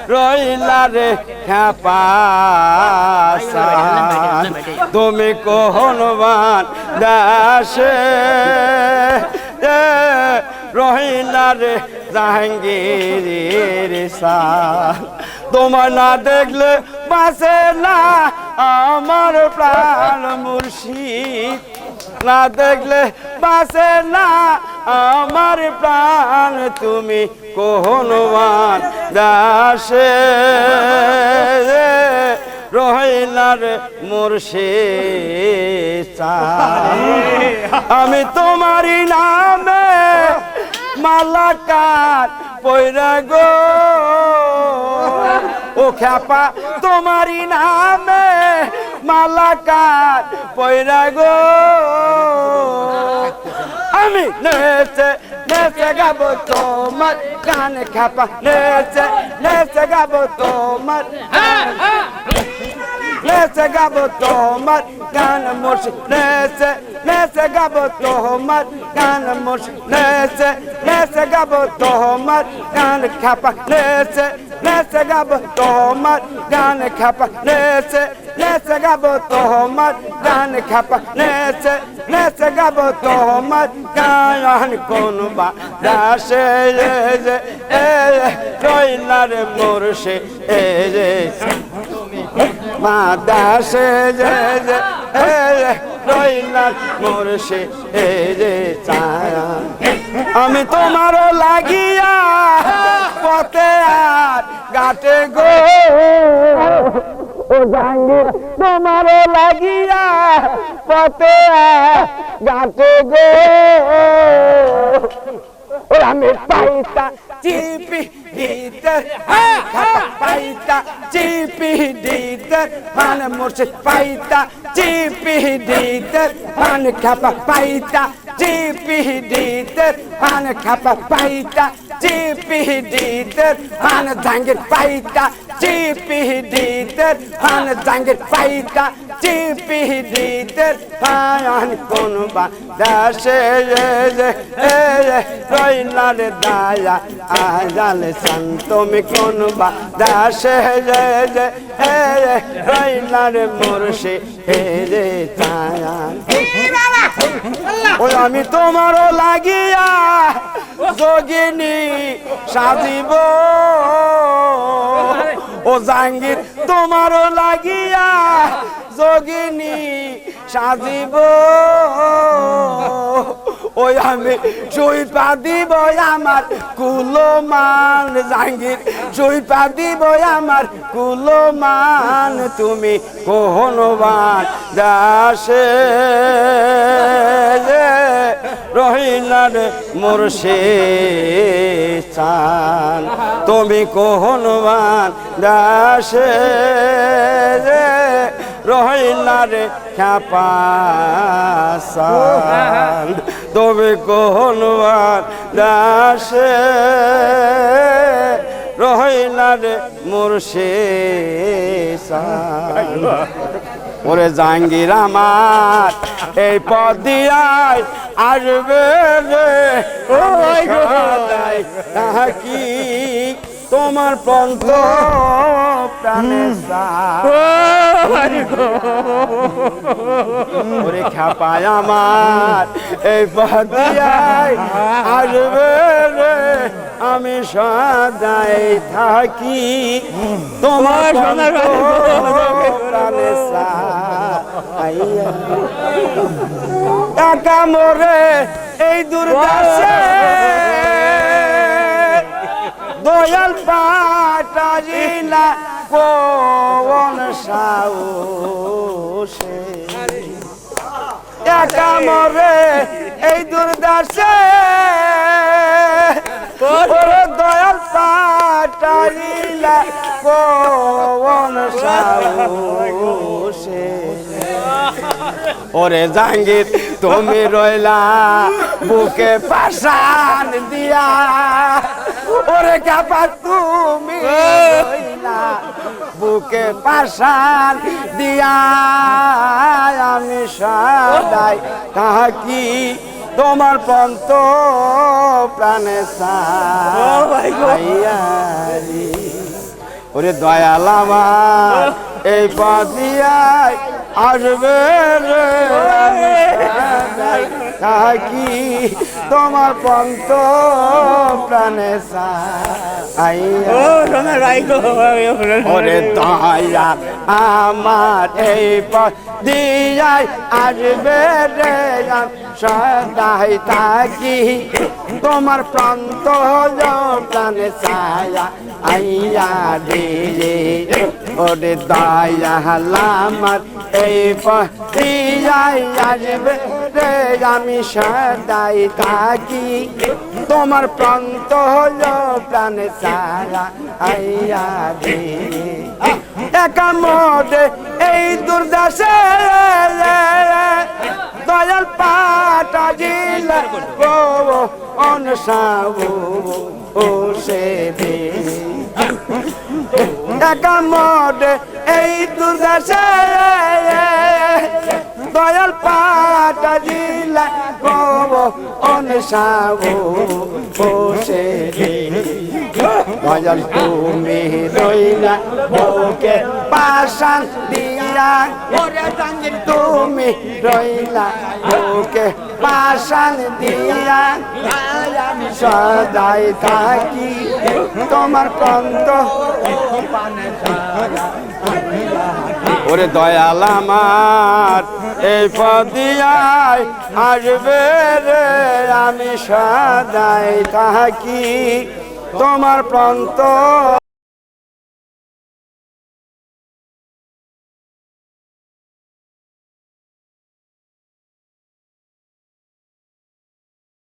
রইলা রে খ্যাপাসান তুমি কোহনবান দাসে রহিলা রে জাহাঙ্গীরের সান তোমার না দেখলে বাঁচে না আমার প্রাণ মুর্শিদ না দেখলে বাঁচে না আমার প্রাণ তুমি কোহনবান দাসে রহিলার মুর্শিদ আমি তোমারই নামে মালাকার পয়রা গো ও খ্যাপা তোমারই নামে মালাকার পয়রা গো আমি নেচে নেচে গাবো তোমার গান খ্যাপা নেচে নেচে গাবো তোমার নেচে গাবো তোমার গান মুর্শিদ নেচে নেচে গাবো তোমার গান মুর্শিদ নেচে নেচে গাবো তোমার গান খ্যাপা নেচে নেচে গাবো তোমার গান খ্যাপা নেচে নেচে গাবো তোমার গান খ্যাপা নেচে নেচে গাবো তোমার গান কোনবা দাসে রইলার মুর্শিদ মা দাসে রইলার মুর্শিদ আমি তোমারও লাগিয়া পথে আর গাটে গো ও জাহাঙ্গীর তোমারও লাগিয়া পথে আর গাটে গো আমি পাইতা চিপি দিতে পাইতা চিপি দিতে মান মুর্শিদ পাইতা চিপি দিতে মান খাপা পাইতা চিপি দিতে মান খাপা পাইতা চিপি দিতে মান জাহাঙ্গীর পাইতা চিপি দিতে মান জাহাঙ্গীর পাইতা চিপি দিতে মান কোনবা দাসে রইলার দায়া আজাল তুমি কোনবা দাসে রইলার মুর্শিদ ওই আমি তোমারও লাগিয়া যোগিনী সাজিব ও জাহাঙ্গীর তোমারও লাগিয়া যোগিনী সাজিব ওই আমি সুইপা দিব আমার কুলমান জাহাঙ্গীর সুইপা দিব আমার কুলমান তুমি কোহনবান দাসে রহিলার মুর্শিদ চান তুমি কোহনবান দাসে রহিলার খ্যাপাসান তুমি কোহনবান দাসে রহিলার মুর্শিদ চান ওরে জাহাঙ্গীর আমার এই পথ দিয়াই আসবে রে ওই কি তোমার পন্থ প্রাণে ওরে খ্যাপায় আমার এই পথ দিয়াই আসবে রে আমি সদাই থাকি তোমার প্রাণে টাকা মোরে এই দুর্দশা দয়াল পাটারিলা কোন সাউসে টাকা মোরে এই দুর্দশা দয়াল পাটারিলা কোন সাউসে ওরে জাহাঙ্গীর তুমি রইলা বুকে পাশান দিয়া ওরে কাপা তুমি রইলা বুকে পাশান দিয়া আমি সদাই থাকি তোমার পন্ত প্রাণে সাইয়ারি ওরে দয়াল আমার এই পথিয়ায় আসবে রে থাকি তোমার পন্ত প্রাণে ওরে দয়াল আমার এই পথ দিয়ায় আসবে রে সদাই থাকি তোমার প্রান্ত প্রাণে ছায়া আইয়া দিলে ওরে দয়াল আমার এই পথিয়ায় আসবে রে আমি সদাই থাকি তোমার প্রান্ত প্রাণে ছায়া আইয়া দিলে একা মোদে এই দুর্দশা দয়াল পাটা জিলা গো অনসাবো ও সে দে একা মোদে এই দুর্দশা দয়াল পাটা জিলা গো অনসাবো ও সে দে দয়াল তুমি রইলা বুকে পাশান দিয়া তুমি রইলা বুকে পাশান দিয়া সদাই থাকি তোমার কন্ত ওরে দয়াল আমার এই পদিয়ায় আসবে রে আমি সদাই থাকি তোমার প্রান্ত